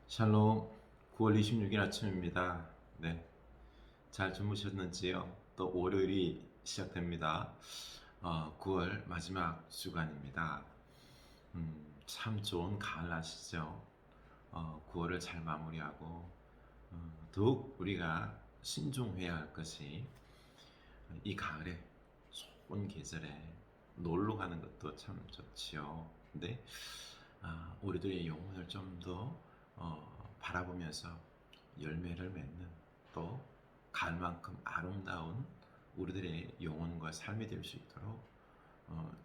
샬롬, 9월 26일 아침입니다. 네, 잘 주무셨는지요? 또 월요일이 시작됩니다. 9월 마지막 주간입니다. 참 좋은 가을 날씨죠. 9월을 잘 마무리하고 더욱 우리가 신중해야 할 것이 이 가을에 좋은 계절에 놀러 가는 것도 참 좋지요. 근데 우리들의 영혼을 좀 더 바라보면서 열매를 맺는 또 가을만큼 아름다운 우리들의 영혼과 삶이 될 수 있도록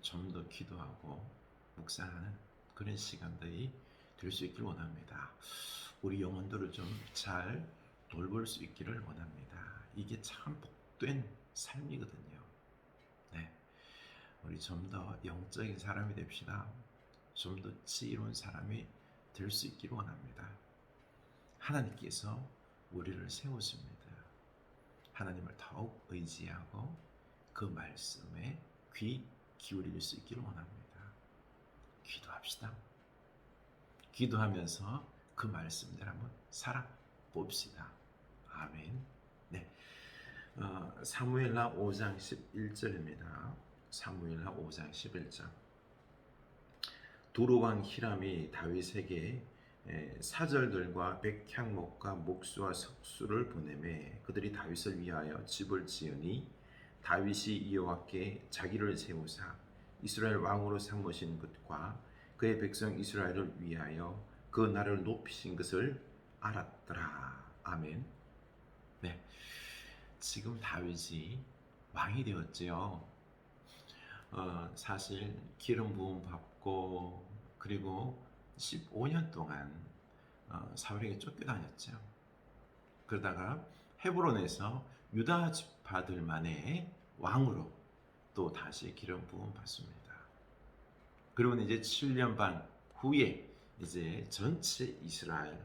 좀 더 기도하고 묵상하는 그런 시간들이 될 수 있기를 원합니다. 우리 영혼들을 좀 잘 돌볼 수 있기를 원합니다. 이게 참 복된 삶이거든요. 네, 우리 좀 더 영적인 사람이 됩시다. 좀 더 지혜로운 사람이 될 수 있기를 원합니다. 하나님께서 우리를 세우십니다. 하나님을 더욱 의지하고 그 말씀에 귀 기울일 수 있기를 원합니다. 기도합시다. 기도하면서 그 말씀대로 한번 살아봅시다. 아멘. 네, 사무엘하 5장 11절입니다. 사무엘하 5장 11절. 두로왕 히람이 다윗에게 사절들과 백향목과 목수와 석수를 보내매 그들이 다윗을 위하여 집을 지으니 다윗이 여호와께 자기를 세우사 이스라엘 왕으로 삼으신 것과 그의 백성 이스라엘을 위하여 그 나라를 높이신 것을 알았더라. 아멘. 네, 지금 다윗이 왕이 되었지요. 사실 기름 부음 받고 그리고 15년 동안 사울에게 쫓겨다녔죠. 그러다가 헤브론에서 유다 지파들만의 왕으로 또 다시 기름 부음 받습니다. 그리고 이제 7년 반 후에 이제 전체 이스라엘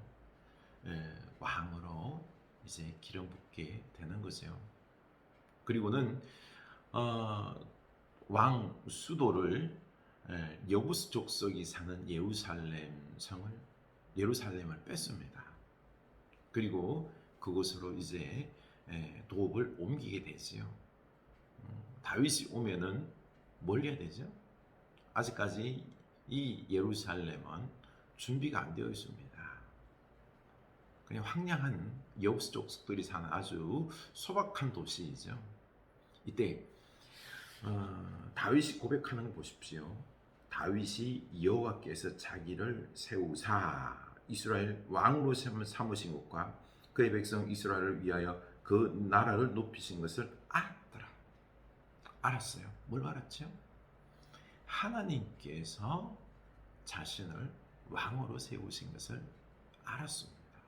왕으로 이제 기름 붓게 되는 거죠. 그리고는 왕 수도를 여부스 족속이 사는 예루살렘을 뺐습니다. 그리고 그곳으로 이제 도읍을 옮기게 되지요. 다윗이 오면은 뭘 해야 되죠? 아직까지 이 예루살렘은 준비가 안 되어 있습니다. 그냥 황량한 여부스 족속들이 사는 아주 소박한 도시이죠. 이때 다윗이 고백하는 거 보십시오. 다윗이 여호와께서 자기를 세우사 이스라엘 왕으로 삼으신 것과 그의 백성 이스라엘을 위하여 그 나라를 높이신 것을 알았더라. 알았어요. 뭘 알았죠? 하나님께서 자신을 왕으로 세우신 것을 알았습니다.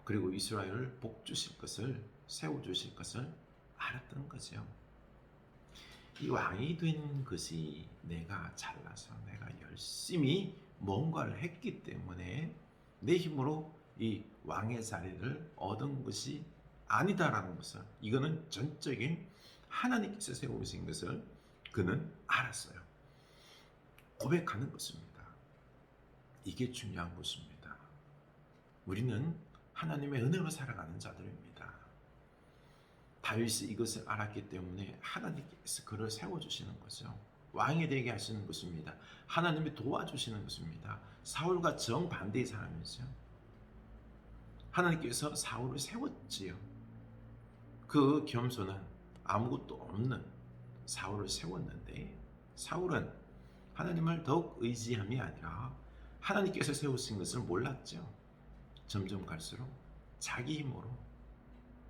그리고 이스라엘을 복주실 것을 세워주실 것을 알았던 거죠. 이 왕이 된 것이 내가 잘나서 내가 열심히 뭔가를 했기 때문에 내 힘으로 이 왕의 자리를 얻은 것이 아니다라는 것을, 이거는 전적인 하나님께서 세우신 것을 그는 알았어요. 고백하는 것입니다. 이게 중요한 것입니다. 우리는 하나님의 은혜로 살아가는 자들입니다. 다윗이 이것을 알았기 때문에 하나님께서 그를 세워주시는 거죠. 왕이 되게 하시는 것입니다. 하나님이 도와주시는 것입니다. 사울과 정반대의 사람이죠. 하나님께서 사울을 세웠지요. 그 겸손한 아무것도 없는 사울을 세웠는데 사울은 하나님을 더욱 의지함이 아니라 하나님께서 세우신 것을 몰랐죠. 점점 갈수록 자기 힘으로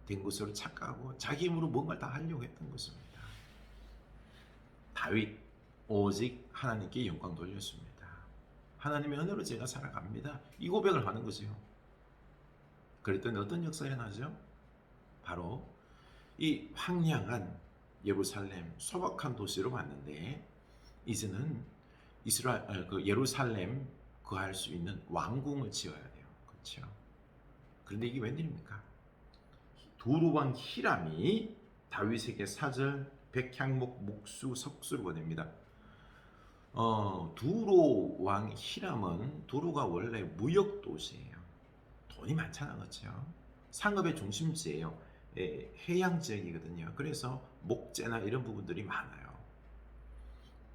된 것으로 착각하고 자기 힘으로 뭔가를 다 하려고 했던 것입니다. 다윗 오직 하나님께 영광 돌렸습니다. 하나님의 은혜로 제가 살아갑니다. 이 고백을 하는 거죠. 그랬더니 어떤 역사가 일어나죠? 바로 이 황량한 예루살렘 소박한 도시로 왔는데 이제는 예루살렘 거할 수 있는 왕궁을 지어야 돼요. 그렇죠? 그런데 이게 웬일입니까? 두로왕 히람이 다윗에게 사절, 백향목, 목수, 석수를 보냅니다. 두로왕 히람은 두로가 원래 무역 도시예요. 돈이 많잖아, 그렇죠? 상업의 중심지예요. 해양 지역이거든요. 그래서 목재나 이런 부분들이 많아요.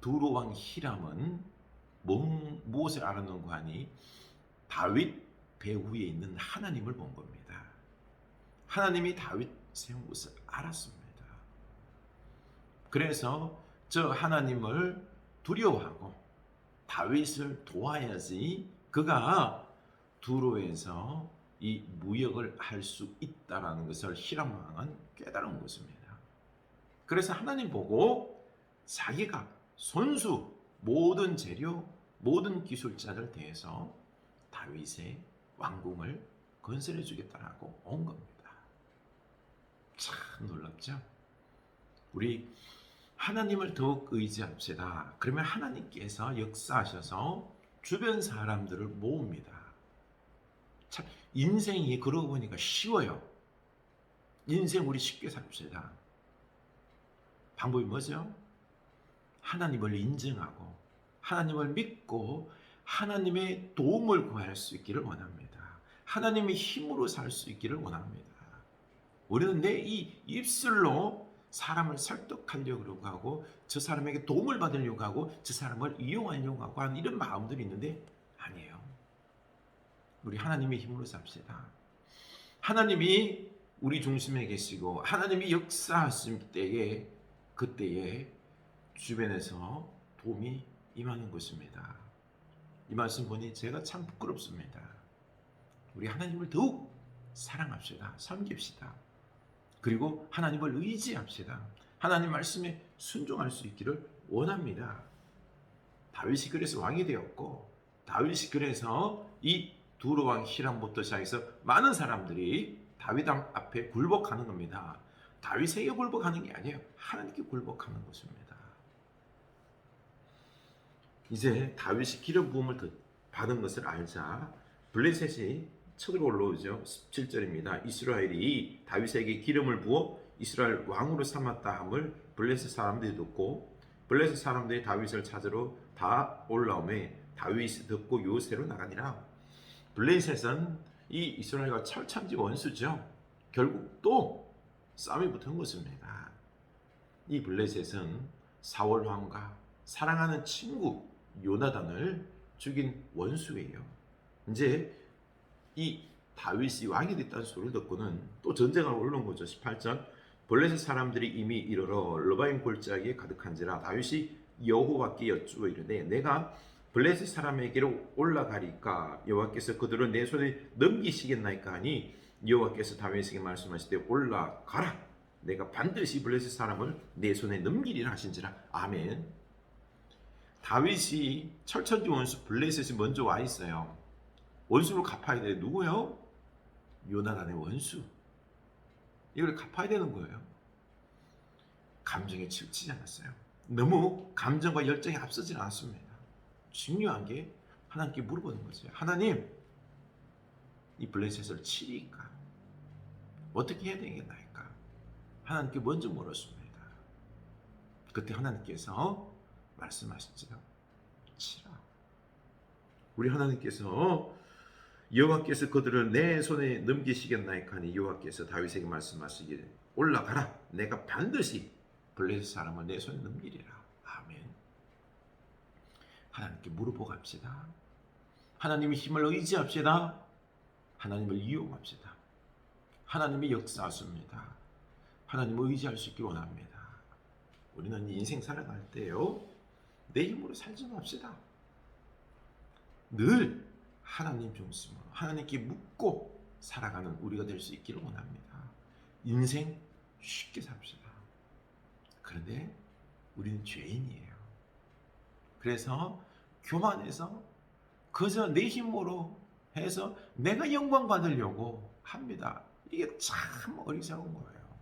두로 왕 히람은 무엇을 알았는고 하니 다윗 배후에 있는 하나님을 본 겁니다. 하나님이 다윗 세운 것을 알았습니다. 그래서 저 하나님을 두려워하고 다윗을 도와야지 그가 두로에서 이 무역을 할 수 있다라는 것을 히람 왕은 깨달은 것입니다. 그래서 하나님 보고 자기가 손수 모든 재료, 모든 기술자를 대해서 다윗의 왕궁을 건설해 주겠다라고 온 겁니다. 참 놀랍죠? 우리 하나님을 더욱 의지합시다. 그러면 하나님께서 역사하셔서 주변 사람들을 모읍니다. 참 인생이 그러고 보니까 쉬워요. 인생 우리 쉽게 삽시다. 방법이 뭐죠? 하나님을 인정하고 하나님을 믿고 하나님의 도움을 구할 수 있기를 원합니다. 하나님의 힘으로 살 수 있기를 원합니다. 우리는 내 이 입술로 사람을 설득하려고 하고 저 사람에게 도움을 받으려고 하고 저 사람을 이용하려고 하고 하는 이런 마음들이 있는데 아니에요. 우리 하나님의 힘으로 삽시다. 하나님이 우리 중심에 계시고 하나님이 역사하실 때에 그때에 주변에서 도움이 임하는 것입니다. 이 말씀 보니 제가 참 부끄럽습니다. 우리 하나님을 더욱 사랑합시다. 섬깁시다. 그리고 하나님을 의지합시다. 하나님 말씀에 순종할 수 있기를 원합니다. 다윗이 그래서 왕이 되었고 다윗이 그래서 이 두로 왕 히람부터 시작해서 많은 사람들이 다윗 앞에 굴복하는 겁니다. 다윗에게 굴복하는 게 아니에요. 하나님께 굴복하는 것입니다. 이제 다윗이 기름 부음을 받은 것을 알자 블레셋이 쳐들어 올라오죠. 17절입니다. 이스라엘이 다윗에게 기름을 부어 이스라엘 왕으로 삼았다 함을 블레셋 사람들이 듣고 블레셋 사람들이 다윗을 찾으러 다 올라오매 다윗이 듣고 요새로 나가니라. 블레셋은 이 이스라엘과 철참지 원수죠. 결국 또 싸움이 붙은 것입니다. 이 블레셋은 사울 왕과 사랑하는 친구 요나단을 죽인 원수예요. 이제 이 다윗이 왕이 됐다는 소리를 듣고는 또 전쟁을 올라온 거죠. 18절 블레셋 사람들이 이미 이르러 러바임 골짜기에 가득한지라 다윗이 여호와께 여쭈어 이르되 내가 블레셋 사람에게로 올라가리까 여호와께서 그들을 내 손에 넘기시겠나이까 하니 여호와께서 다윗에게 말씀하시되 올라가라 내가 반드시 블레셋 사람을 내 손에 넘기리라 하신지라. 아멘. 다윗이 철천지 원수 블레셋이 먼저 와 있어요. 원수를 갚아야 돼. 누구요? 요나단의 원수. 이걸 갚아야 되는 거예요. 감정에 치우치지 않았어요. 너무 감정과 열정이 앞서지 않았습니다. 중요한 게 하나님께 물어보는 거죠. 하나님, 이 블레셋을 치리까? 어떻게 해야 되겠나이까? 하나님께 먼저 물었습니다. 그때 하나님께서 말씀하셨죠. 치라. 우리 하나님께서 여호와께서 그들을 내 손에 넘기시겠나이까 하니 여호와께서 다윗에게 말씀하시기를 올라가라 내가 반드시 블레셋 사람을 내 손에 넘기리라. 아멘. 하나님께 물어보고 합시다. 하나님의 힘을 의지합시다. 하나님을 이용합시다. 하나님이 역사하십니다. 하나님을 의지할 수 있기를 원합니다. 우리는 인생 살아갈 때요 내 힘으로 살지 맙시다. 늘 하나님 중심으로 하나님께 묻고 살아가는 우리가 될 수 있기를 원합니다. 인생 쉽게 삽시다. 그런데 우리는 죄인이에요. 그래서 교만해서 그저 내 힘으로 해서 내가 영광 받으려고 합니다. 이게 참 어리석은 거예요.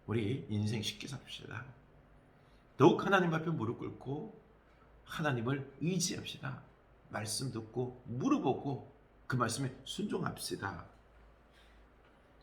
우리 인생 쉽게 삽시다. 더욱 하나님 앞에 무릎 꿇고 하나님을 의지합시다. 말씀 듣고 물어보고 그 말씀에 순종합시다.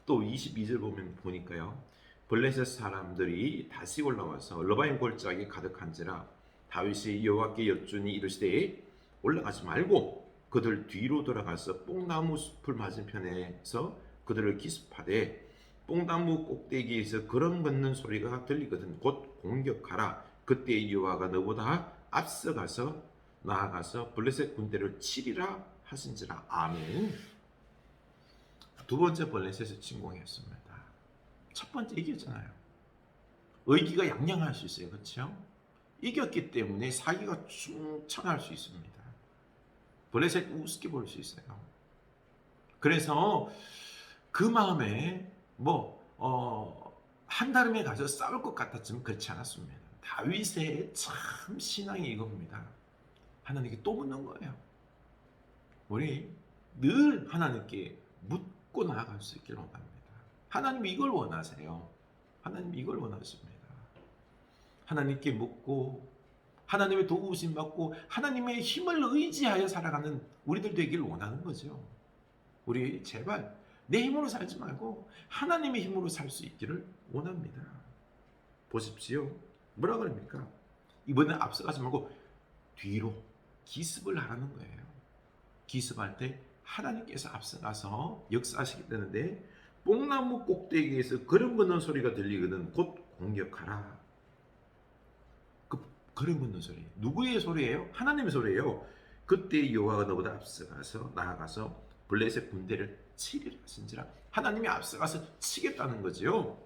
또 22절 보니까요. 블레셋 사람들이 다시 올라와서 러바임 골짜기에 가득한지라 다윗이 여호와께 여쭈니 이르시되 올라가지 말고 그들 뒤로 돌아가서 뽕나무 숲을 맞은편에서 그들을 기습하되 뽕나무 꼭대기에서 걸음 걷는 소리가 들리거든 곧 공격하라. 그때 여호와가 너보다 앞서가서 나아가서 블레셋 군대를 치리라 하신지라. 아멘. 두 번째 블레셋을 침공했습니다. 첫 번째 이겼잖아요. 의기가 양양할 수 있어요. 그렇죠? 이겼기 때문에 사기가 충천할 수 있습니다. 블레셋 우습게 볼 수 있어요. 그래서 그 마음에 한다름에 가서 싸울 것 같았지만 그렇지 않았습니다. 다윗의 참 신앙이 이겁니다. 하나님께 또 묻는 거예요. 우리 늘 하나님께 묻고 나아갈 수 있기를 원합니다. 하나님 이걸 원하세요. 하나님 이걸 원하십니다. 하나님께 묻고 하나님의 도우심 받고 하나님의 힘을 의지하여 살아가는 우리들 되기를 원하는 거죠. 우리 제발 내 힘으로 살지 말고 하나님의 힘으로 살 수 있기를 원합니다. 보십시오. 뭐라 그럽니까? 이번에 앞서가지 말고 뒤로 기습을 하라는 거예요. 기습할 때 하나님께서 앞서가서 역사하시게 되는데 뽕나무 꼭대기에서 걸음 걷는 소리가 들리거든 곧 공격하라. 그 걸음 걷는 소리 누구의 소리예요? 하나님의 소리예요. 그때 여호와가 너보다 앞서가서 나아가서 블레셋 군대를 치리라 하신지라. 하나님이 앞서가서 치겠다는 거지요.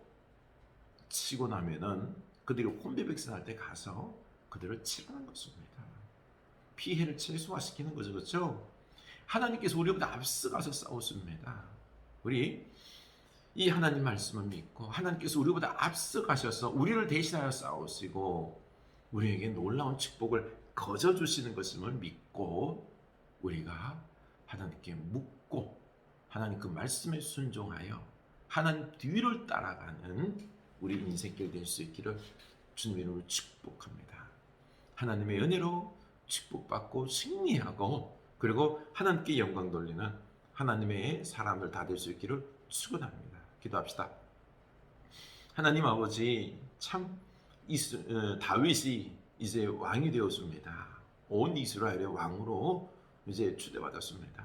치고 나면은 그들이 혼비백산할 때 가서 그들을 치라는 것입니다. 피해를 최소화시키는 거죠. 그렇죠? 하나님께서 우리보다 앞서가서 싸우십니다. 우리 이 하나님 말씀을 믿고 하나님께서 우리보다 앞서가셔서 우리를 대신하여 싸우시고 우리에게 놀라운 축복을 거저 주시는 것임을 믿고 우리가 하나님께 묻고 하나님 그 말씀에 순종하여 하나님 뒤를 따라가는 우리 인생길 될 수 있기를 주님의 이름으로 축복합니다. 하나님의 은혜로 축복받고 승리하고 그리고 하나님께 영광 돌리는 하나님의 사람들 다 될 수 있기를 축원합니다. 기도합시다. 하나님 아버지 참 다윗이 이제 왕이 되었습니다. 온 이스라엘의 왕으로 이제 추대받았습니다.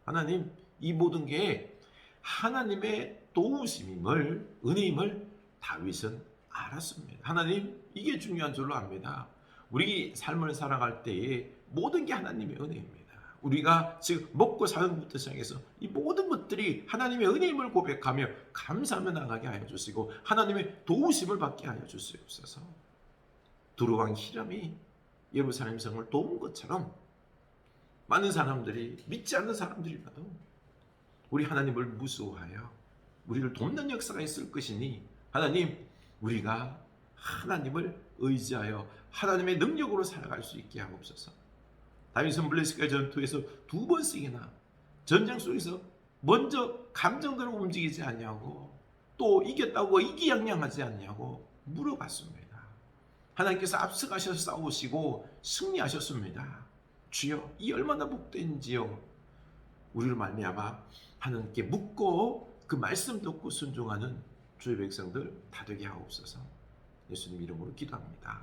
하나님 이 모든 게 하나님의 도우심임을 은혜임을 다윗은 알았습니다. 하나님 이게 중요한 줄로 압니다. 우리 삶을 살아갈 때에 모든 게 하나님의 은혜입니다. 우리가 지금 먹고 사는 것부터 시작해서 이 모든 것들이 하나님의 은혜임을 고백하며 감사하며 나가게 하여 주시고 하나님의 도우심을 받게 하여 주시옵소서. 두루왕 히람이 예루살렘 성을 도운 것처럼 많은 사람들이 믿지 않는 사람들이라도 우리 하나님을 무서워하여 우리를 돕는 역사가 있을 것이니 하나님 우리가 하나님을 의지하여 하나님의 능력으로 살아갈 수 있게 하옵소서. 다윗은 블레셋과의 전투에서 2번씩이나 전쟁 속에서 먼저 감정대로 움직이지 않냐고 또 이겼다고 이기양양하지 않냐고 물어봤습니다. 하나님께서 앞서가셔서 싸우시고 승리하셨습니다. 주여 이 얼마나 복된지요. 우리를 말미암아 하나님께 묻고 그 말씀 듣고 순종하는 주의 백성들 다 되게 하옵소서. 예수님 이름으로 기도합니다.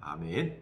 아멘.